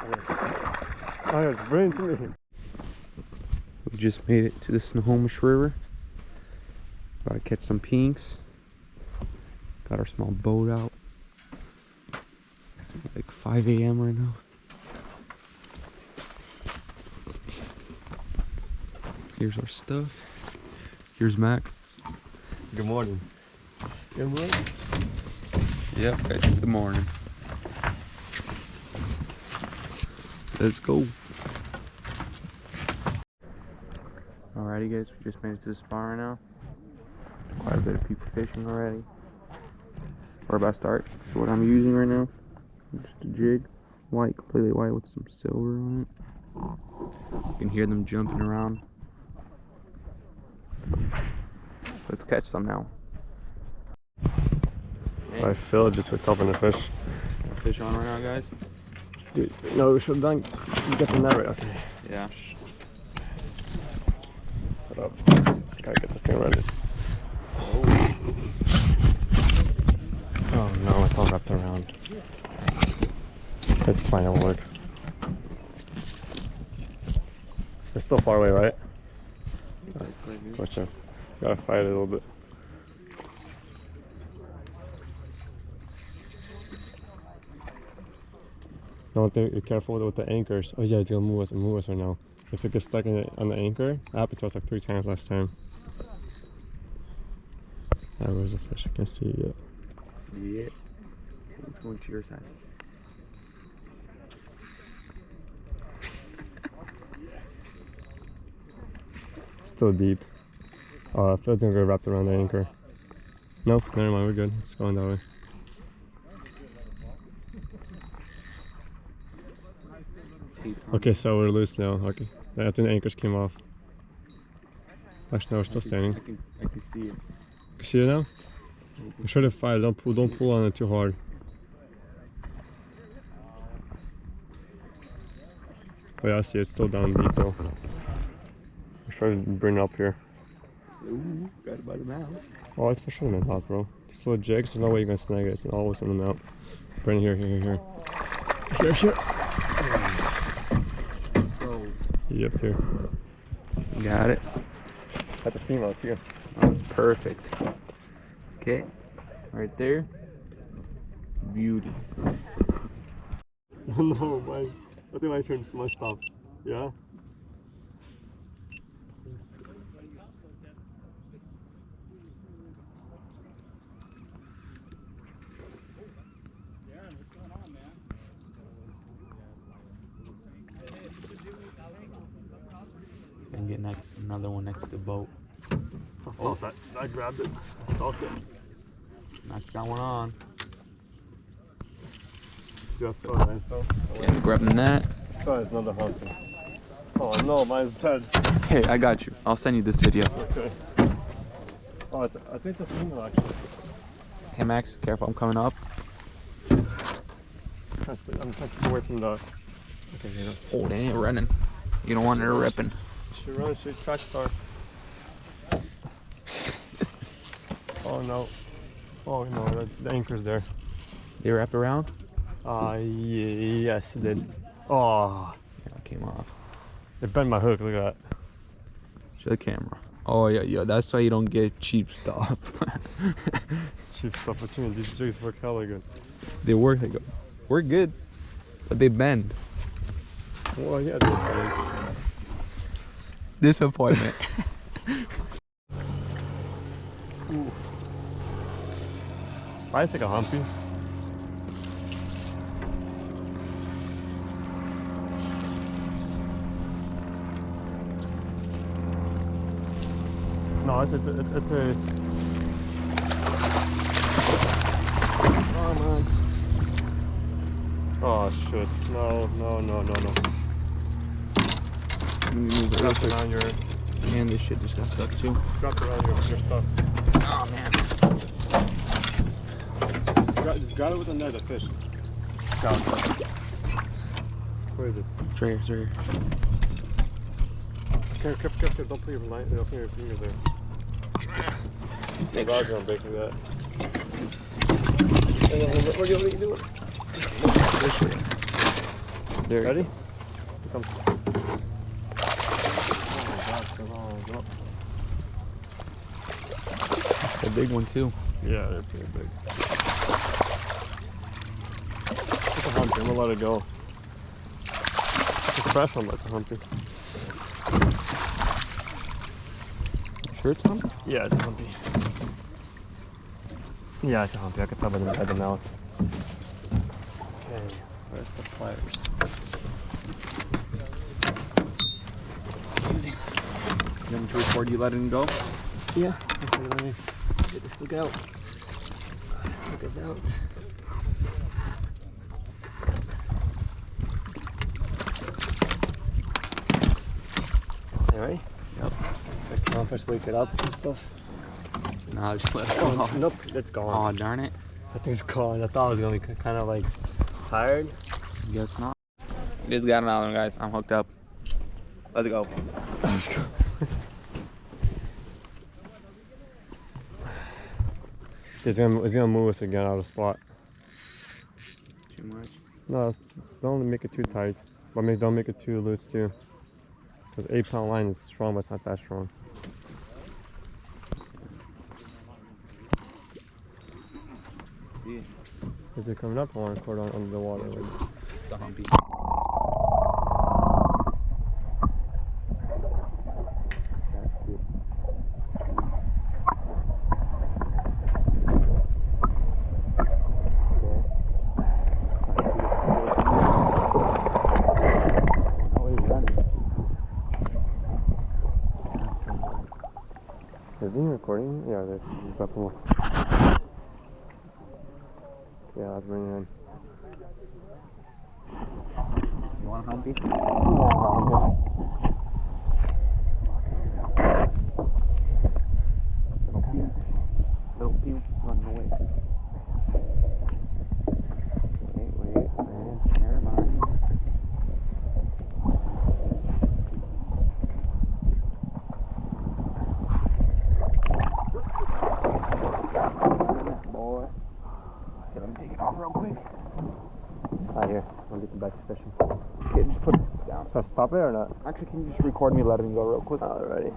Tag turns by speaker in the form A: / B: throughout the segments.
A: Oh, it's brilliant to me.
B: We just made it to the Snohomish River. About to catch some pinks. Got our small boat out. It's like 5 a.m. right now. Here's our stuff. Here's Max.
A: Good morning. Good morning.
B: Yep, guys, good morning. Let's go. Alrighty guys, we just made it to the spot right now. Quite a bit of people fishing already. We're about to start. So what I'm using right now, just a jig, white, completely white with some silver on it. You can hear them jumping around. Let's catch some now.
A: I feel just hooked up on the fish.
B: Fish on right now, guys?
A: Dude, no, we should have done. Get the net right, okay.
B: Yeah.
A: Shut up. I gotta get this thing ready. Oh no, it's all wrapped around. It's fine, it'll work. It's still far away, right? Gotcha. Gotta fight it a little bit. No, be careful with the anchors. Oh yeah, it's gonna move us right now. If it gets stuck on the anchor, that happened to us like 3 times last time. Where's the fish? I can't see it yet.
B: Yeah. It's going to your side.
A: Still deep. I feel like they're gonna wrap around the anchor. No, never mind, we're good. It's going that way. Okay, so we're loose now. Okay, I think the anchors came off. Actually, no, we're still standing.
B: I can see it.
A: You can see it now? Make sure to fight. Don't pull on it too hard. Oh yeah, I see it's still down deep though. I'm trying to bring it up here.
B: Ooh, got it by the mouth.
A: Oh, it's for sure in the mouth, bro. These little jigs, there's no way you're gonna snag it. It's always in the mouth. Bring it here. Here.
B: Nice. Let's go.
A: Yep, here.
B: Got it.
A: Got the female too.
B: Oh, it's perfect. Okay, right there. Beauty.
A: No, mine. I think my turn must stop. Yeah?
B: And get another one next to the boat.
A: Oh, I grabbed it. Okay.
B: Knock that one on.
A: That's so nice though.
B: Yeah, grab the net.
A: So it's another hunting. Oh no, mine's dead.
B: Hey, I got you. I'll send you this video.
A: Okay. Oh, I think it's a female actually.
B: Hey Max, careful, I'm coming up.
A: I'm trying to keep away from the... Okay, here it
B: Oh, they ain't running. You don't want her ripping.
A: She runs, she track star. Oh no. Oh no, the anchor's there.
B: They wrap around?
A: Yes, it did. Oh.
B: Yeah, it came off.
A: It bent my hook, look at that.
B: Show the camera. Oh yeah, that's why you don't get cheap stuff.
A: Cheap stuff, what you mean? These jigs work hella good.
B: They work, they go. We're good, but they bend.
A: Well, yeah, they're fine.
B: Disappointment.
A: Ooh. I take a humpy. No, it's a...
B: Oh, Max.
A: Oh shit! No.
B: Drop
A: it around your...
B: Man, this shit just got stuck too.
A: Drop it around your stuff.
B: Oh man.
A: Just grab it with a net, a fish. Got it. Where is it?
B: It's right here.
A: Careful, don't put your finger there.
B: Make
A: God's
B: sure.
A: gonna break that. What are you doing?
B: There
A: Ready?
B: you go.
A: Here comes. Oh,
B: A big one too.
A: yeah, they're pretty big. It's a humpy. I'm gonna let it go. It's a fresh one, but it's a humpy.
B: Sure it's humpy?
A: Yeah, it's a humpy. Yeah, it's a humpy. I can tell by the mouth. Okay, where's the pliers?
B: Easy. You want me to record you letting him go?
A: Yeah. Let's see, let me get this look out. Look us out. Alright?
B: Yep.
A: First time, first wake it up and stuff.
B: Nah, just let it go.
A: Oh, nope, it's gone.
B: Oh, darn it.
A: That thing's gone. I thought I was gonna be kind of like tired.
B: Guess not. Just got another one, guys. I'm hooked up. Let's go.
A: Let's go. It's gonna move us again out of spot.
B: Too much.
A: No, don't make it too tight, but don't make it too loose too. Because 8-pound line is strong, but it's not that strong.
B: See it.
A: Is it coming up? I want to record under the water.
B: It's a humpy.
A: Is he recording? Yeah, there's a couple. Yeah, let's bring it in.
B: You want a humpy? Little pew running away. Wait, man. Never mind. Boy. Okay, let me take it off real quick.
A: Ah, here. I'll get the back to fishing.
B: Okay, just put it down.
A: Should I stop it or not?
B: Actually, can you just record me letting go real quick?
A: Alrighty.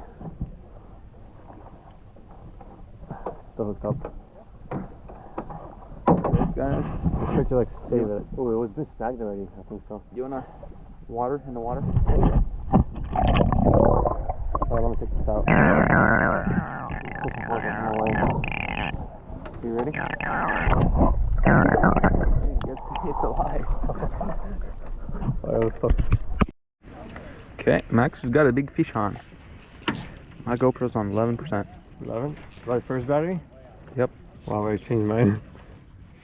A: Still hooked up.
B: Guys,
A: Just try to like save it. Oh, it was been snagged already. I think so.
B: you wanna water in the water?
A: Alright, let me take this out.
B: You ready? Guess it's alive. Okay, Max has got a big fish on. My GoPro's on 11%.
A: 11? Right, first battery?
B: Yep.
A: Wow, I changed mine.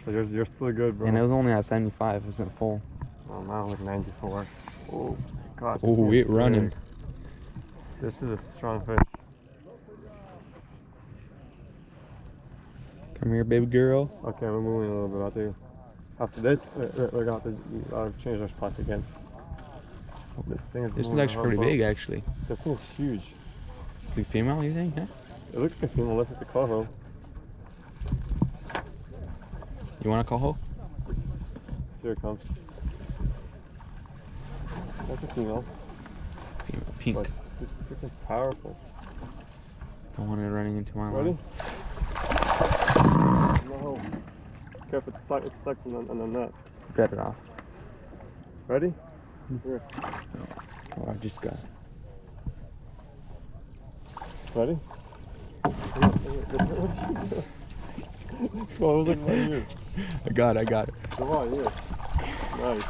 A: So you're still good, bro.
B: And it was only at 75, it wasn't full.
A: Oh, now with 94. Oh, God.
B: Oh, it running.
A: Big. This is a strong fish.
B: Come here, baby girl.
A: Okay, we're moving a little bit. After this, we're gonna have to change our spots again.
B: This is actually pretty big, actually.
A: This thing's huge.
B: It's the female, you think? Yeah?
A: It looks like a female unless it's a coho.
B: You want a coho?
A: Here it comes. That's a female.
B: Female, pink.
A: But it's freaking powerful.
B: Don't want it running into my
A: Ready?
B: line.
A: No. Careful, it's stuck on the net.
B: Get it off.
A: Ready? Here.
B: Oh, I just got it.
A: Ready? What did you do? Come on, look right here.
B: I got it.
A: Come on, here. Nice.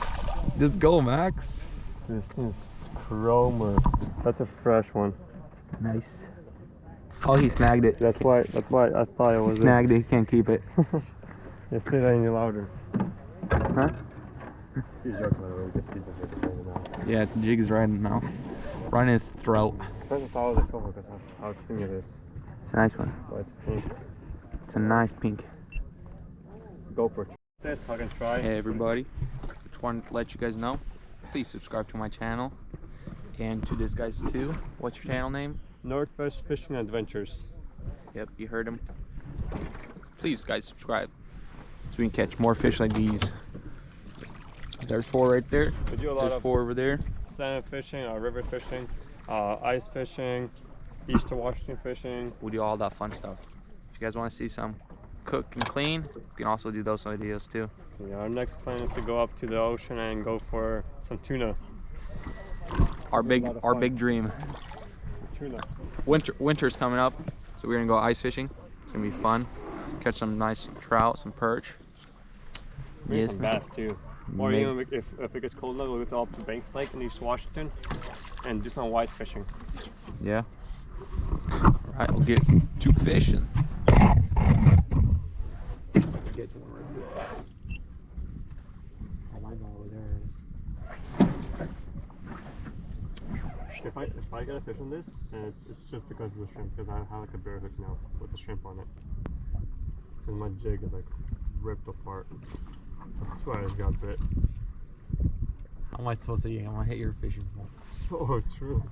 B: Just go, Max.
A: This thing's chromer. That's a fresh one.
B: Nice. Oh, he snagged it.
A: That's why I thought it was
B: Snagged it, he can't keep it.
A: You say that any louder.
B: Huh?
A: He's joking, by the way. You can see the head now.
B: Yeah, the jig is right in the mouth. Right in his throat.
A: First I thought it was a cover because how thin it is.
B: It's a nice one.
A: But it's pink.
B: It's a nice pink.
A: Go for it. This, I can try.
B: Hey everybody, just wanted to let you guys know, please subscribe to my channel and to this guy's too. What's your channel name?
A: Northwest Fishing Adventures.
B: Yep, you heard him. Please guys, subscribe so we can catch more fish like these. There's 4 right there.
A: We do a lot
B: There's
A: of
B: 4 over there.
A: salmon fishing, river fishing, ice fishing, east to Washington fishing.
B: We do all that fun stuff. If you guys want to see some cook and clean, you can also do those videos too.
A: Yeah, our next plan is to go up to the ocean and go for some tuna.
B: Our big dream.
A: Tuna.
B: Winter's coming up, so we're gonna go ice fishing. It's gonna be fun. Catch some nice trout, some perch.
A: Maybe some bass too. Or even if it gets cold enough, we'll go up to Banks Lake in East Washington and do some white fishing.
B: Yeah. All right, we'll get to fishing. Get you one right there. Oh, my ball over there.
A: If I get a fish on this, and it's just because of the shrimp, because I have like a bear hook now with the shrimp on it. And my jig is like ripped apart. I swear I just got bit.
B: How am I supposed to eat? I'm gonna hit your fishing pole.
A: Oh, true.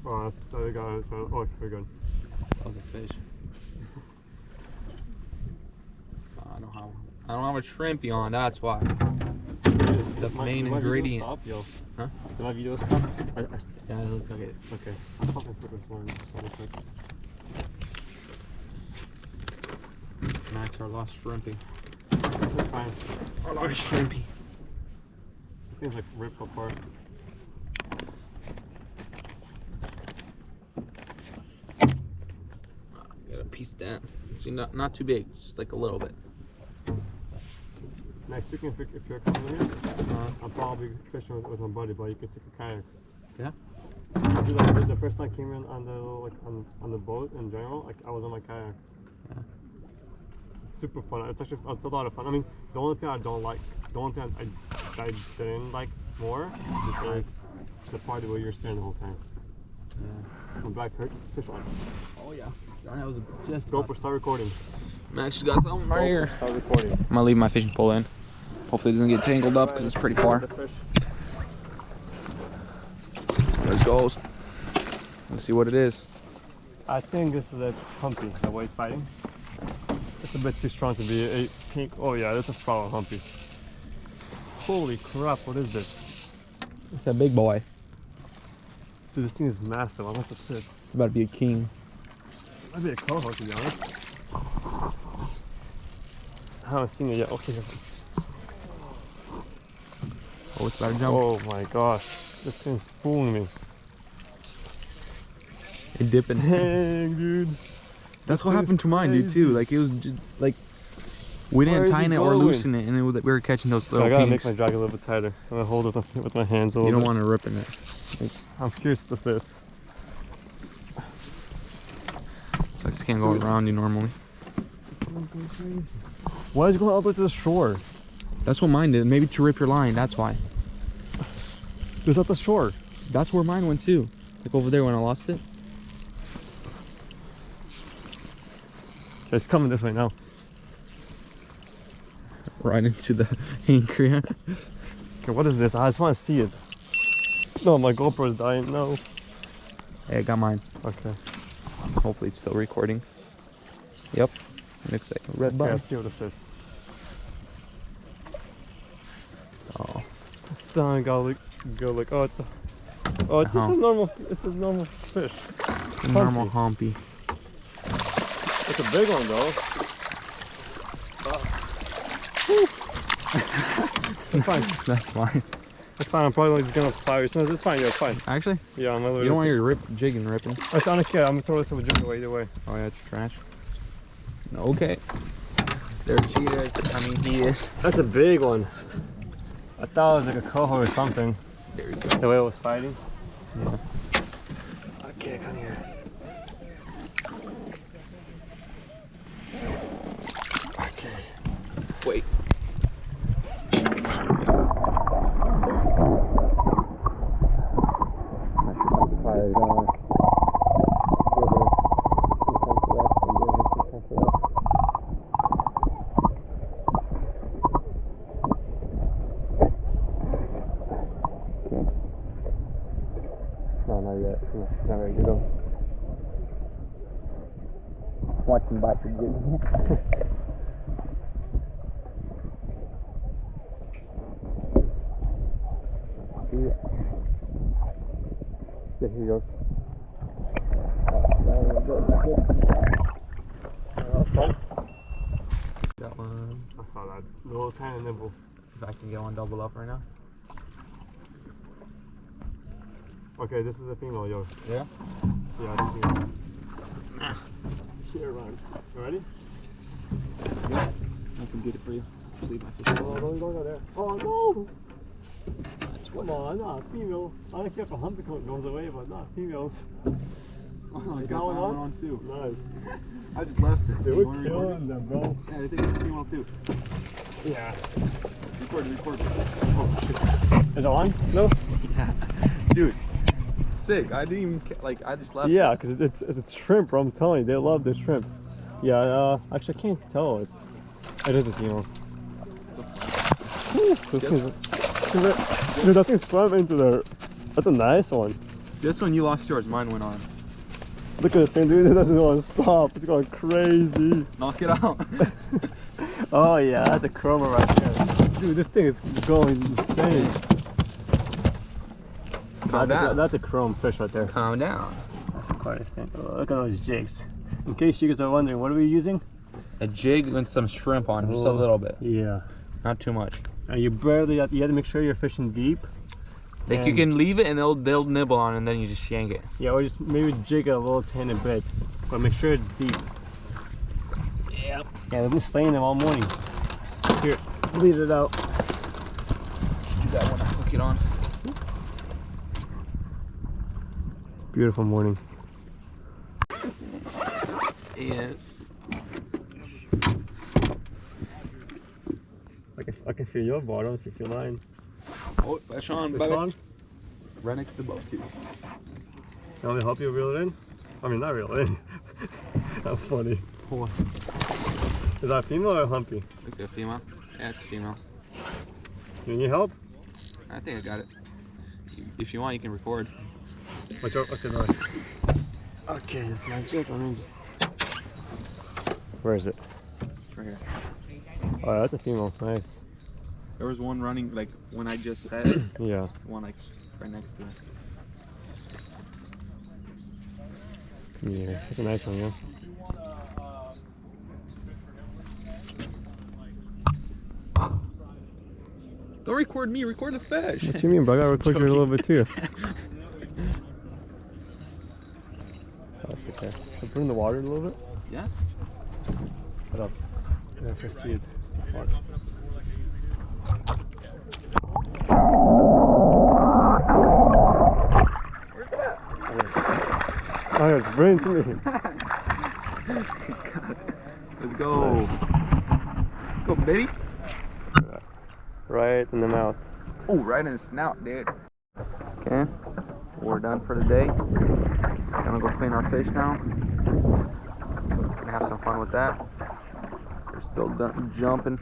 A: Oh, that's the other guy. Oh, we're good.
B: That was a fish. I don't have a shrimpy on, that's why. The main ingredient.
A: Stop, yo.
B: Huh?
A: Did my video stop?
B: Yeah, it looks like it.
A: Okay. I'll stop and put this one really quick.
B: Max, our lost shrimpy.
A: That's fine.
B: Our lost shrimpy.
A: Things like ripped apart.
B: Got a piece of that. See, not too big, just like a little bit.
A: Next weekend, if you're coming here, I'm probably fishing with my buddy, but you can take a kayak.
B: Yeah.
A: The first time I came in on the on the boat in general, like I was on my kayak.
B: Yeah.
A: It's super fun. It's a lot of fun. I mean, the only thing I don't like, the only thing I didn't like more is the part where you're standing the whole time.
B: Yeah.
A: I'm back, fish on.
B: Oh yeah. That was just.
A: GoPro, start recording.
B: Max just got something right here.
A: Start recording.
B: I'm gonna leave my fishing pole in. Hopefully it doesn't get tangled up because it's pretty far. Let's go. Let's see what it is.
A: I think this is a humpy, the way it's fighting. It's a bit too strong to be a pink. Oh yeah, this is probably a humpy. Holy crap, what is this?
B: It's a big boy.
A: Dude, this thing is massive. I want to sit.
B: It's about to be a king.
A: Might be a coho, to be honest. I haven't seen it yet. Okay.
B: Oh, it's about to jump.
A: Oh my gosh. This thing's spooling me.
B: It's dipping.
A: Dang, dude.
B: That's what happened to mine, dude, too. Like, it was just, like, we didn't tighten it or loosen it, and we were catching those little
A: I gotta
B: pinks.
A: make my drag a little bit tighter. I'm gonna hold it with my hands a little bit.
B: You don't want to rip in it.
A: Like, I'm curious what this is.
B: It's like, it can't go around you normally.
A: This thing's going crazy. Why is it going all the way to the shore?
B: That's what mine did. Maybe to rip your line, that's why.
A: It's at the shore.
B: That's where mine went too. Like over there when I lost it.
A: Okay, it's coming this way now.
B: Right into the anchor. Yeah.
A: Okay, what is this? I just want to see it. No, my GoPro is dying. No.
B: Hey, I got mine.
A: Okay.
B: Hopefully it's still recording. Yep. Looks like a red
A: Okay,
B: button.
A: let's see what this is.
B: Oh.
A: It's down. Go look. Oh, it's just a normal. It's a normal fish.
B: A normal humpy.
A: It's a big one though. It's fine.
B: That's fine.
A: It's fine. I'm probably just gonna fire. It's fine. Yeah, it's fine.
B: Actually?
A: Yeah, I'm literally.
B: You don't want your jigging ripping.
A: It's honestly, yeah, I'm gonna throw this over jig away either way.
B: Oh yeah, it's trash. Okay. There she is. I mean, he is.
A: That's a big one. I thought it was like a coho or something.
B: There you go.
A: The way it was fighting.
B: Yeah.
A: Okay, come here. Okay.
B: Wait. Not very good though. Watch him bite the jig. Yeah, here he goes. That one.
A: I saw that little tiny nibble.
B: See if I can get one double up right now.
A: Okay, this is a female, yo.
B: Yeah?
A: Yeah, it's a female. Here runs. You ready?
B: Yeah. I can get it for you. Just leave my fish.
A: Oh, don't go there. Oh no!
B: That's
A: Come on, not female. I don't care if a humpy coat goes away, but not females.
B: Oh, I
A: Got
B: got
A: one
B: one
A: on?
B: on too.
A: Nice.
B: I just left it.
A: Dude,
B: You
A: we're
B: wanna record
A: killing them, bro.
B: it? Yeah, I think it's female too.
A: Yeah.
B: Record.
A: Oh shit. Is it on? No?
B: Yeah. Dude, it's sick. I didn't even, I just left
A: Yeah,
B: it.
A: because it's shrimp, bro. I'm telling you, they love this shrimp. Yeah, actually, I can't tell. It is a female. Dude, that thing swam into there. That's a nice one.
B: Just when you lost yours, mine went on.
A: Look at this thing, dude. It doesn't want to stop. It's going crazy.
B: Knock it out.
A: Oh yeah, that's a chroma right there. Dude, this thing is going insane.
B: Calm down.
A: That's a chrome fish right there.
B: Calm down.
A: That's a quite thing. Oh, look at those jigs. In case you guys are wondering, what are we using?
B: A jig and some shrimp on, just a little bit.
A: Yeah.
B: Not too much.
A: And you barely have to make sure you're fishing deep.
B: Like you can leave it and they'll nibble on it and then you just yank it.
A: Yeah, or just maybe jig it a little tiny bit, but make sure it's deep. Yep. Yeah, they've been slaying them all morning. Here, bleed it out.
B: Just do that one, hook it on.
A: It's a beautiful morning.
B: Yes.
A: I can feel your bottom if you feel mine.
B: Oh, fish on,
A: Fish
B: baby.
A: on?
B: Right next to the boat too.
A: You want me to help you reel it in? I mean, not reel it in. That's funny.
B: Hold on.
A: Is that a female or a humpy?
B: Looks like a female. Yeah, it's a female.
A: You need help?
B: I think I got it. If you want, you can record.
A: Watch out. Okay, no. Okay, it's not jig. Let me just... Where is it?
B: Right here.
A: Oh, that's a female. Nice.
B: There was one running, like, when I just said it.
A: Yeah.
B: One, like, right next to it.
A: Come here. That's a nice one, yeah.
B: Don't record me, record the fish.
A: What do you mean, bro? I gotta record you a little bit too. That's okay. I'll put it in the water a little bit.
B: Yeah?
A: Put up. And if I see it, it's too far.
B: Where's that?
A: Oh, it's brilliant to me.
B: Let's go. Let's go, baby.
A: Right in the mouth.
B: Oh, right in the snout, dude. Okay, we're done for the day. Gonna go clean our fish now. Gonna have some fun with that. We're still jumping.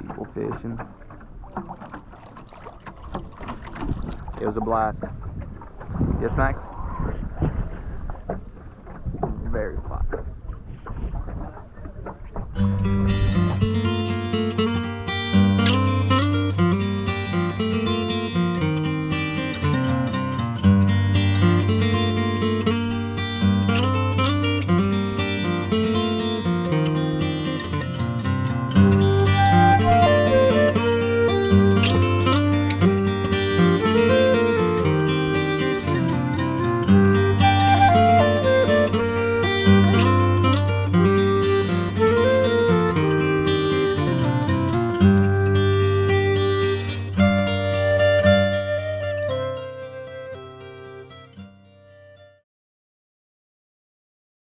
B: People fishing. It was a blast. Yes, Max? Very fun.